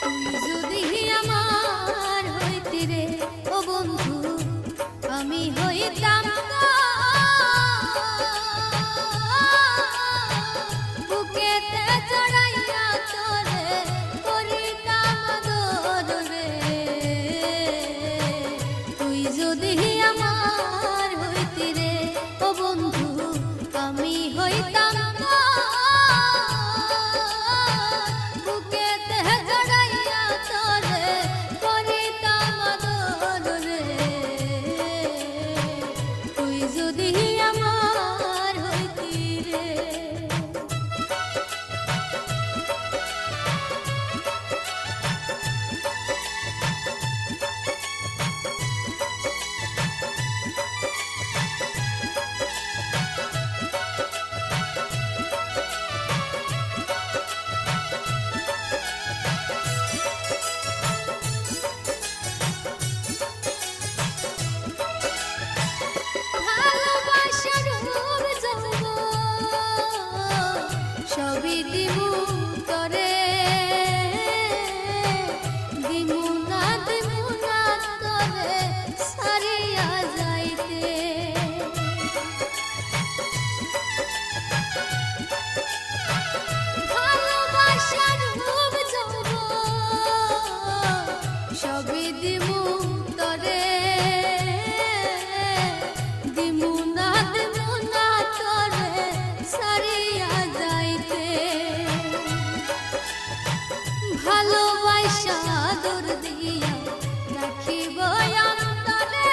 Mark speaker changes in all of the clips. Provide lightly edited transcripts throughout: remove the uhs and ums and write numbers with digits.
Speaker 1: তুই যদি আমার হইতি রে ও বন্ধু, আমি হইতাম বুকেতে জড়াইয়া তোরে করিতাম আদর রে। তুই যদি আমার হইতি রে ও বন্ধু, আমি হইতাম বুকেতে জড়াইয়া তোরে করিতাম আদর রে। তুই যদি আমার হইতি রে। ভালোবাসার রূপ যৌবন সবই দিমু তরে, দিমু না তরে সারিয়া যাইতে। ভালোবাসার রূপ যৌবন সবই দিমু তরে, দিমু না তরে সারিয়া যাইতে। ভালোবাসা আদর দিয়া রাখিব অন্তরে,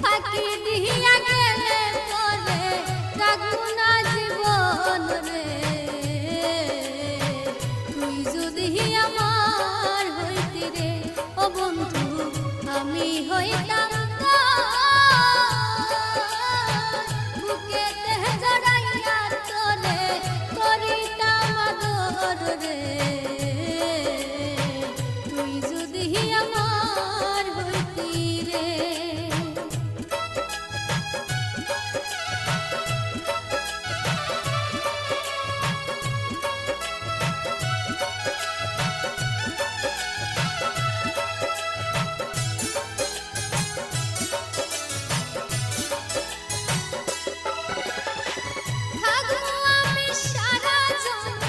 Speaker 1: ফাঁকি দিয়া গেলে পরে রাখবো না জীবন রে। তুই যদি আমার হইতি রে ও বন্ধু, আমি হইতাম বুকেতে জড়াইয়া তোরে করিতাম আদর রে। তুই যদি আমার হইতি রে। থাকবো আমি সারা জন্ম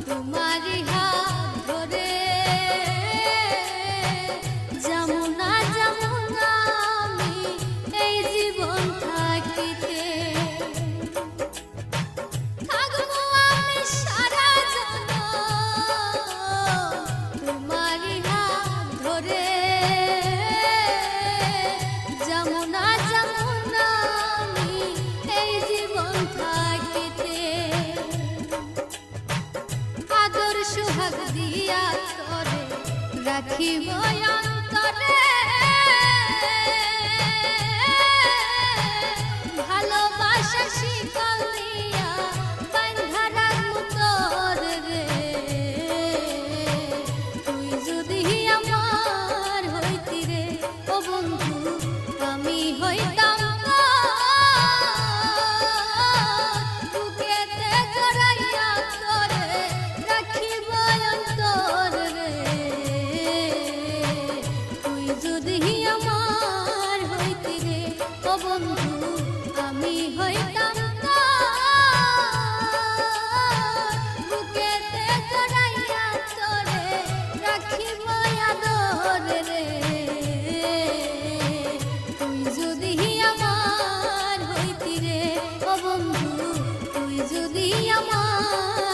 Speaker 1: তোমারই হাত ধরে, যমুনা আমি এই জীবন থাকিতে। থাকবো আমি সারা জন্ম তোমারই হাত ধরে, যমুনা আমি এই জীবন থাকিতে। আদর সুহাগ দিয়া তোরে রাখিব অন্তরে, ভালোবাসা শিকল দিয়া বাঁধা রাখবো তোরে রে। তুই যদি আমার হইতি রে ও বন্ধু, আমি হইতাম বুকেতে জড়াইয়া তোরে রাখিব অন্তর রে। তুই যদি আমার হইতি রে ও বন্ধু, আমি হইতাম বুকেতে জড়াইয়া তোরে রাখিব আদর রে। তুই যদি আমার হইতি রে ও বন্ধু, তুই যদি আমার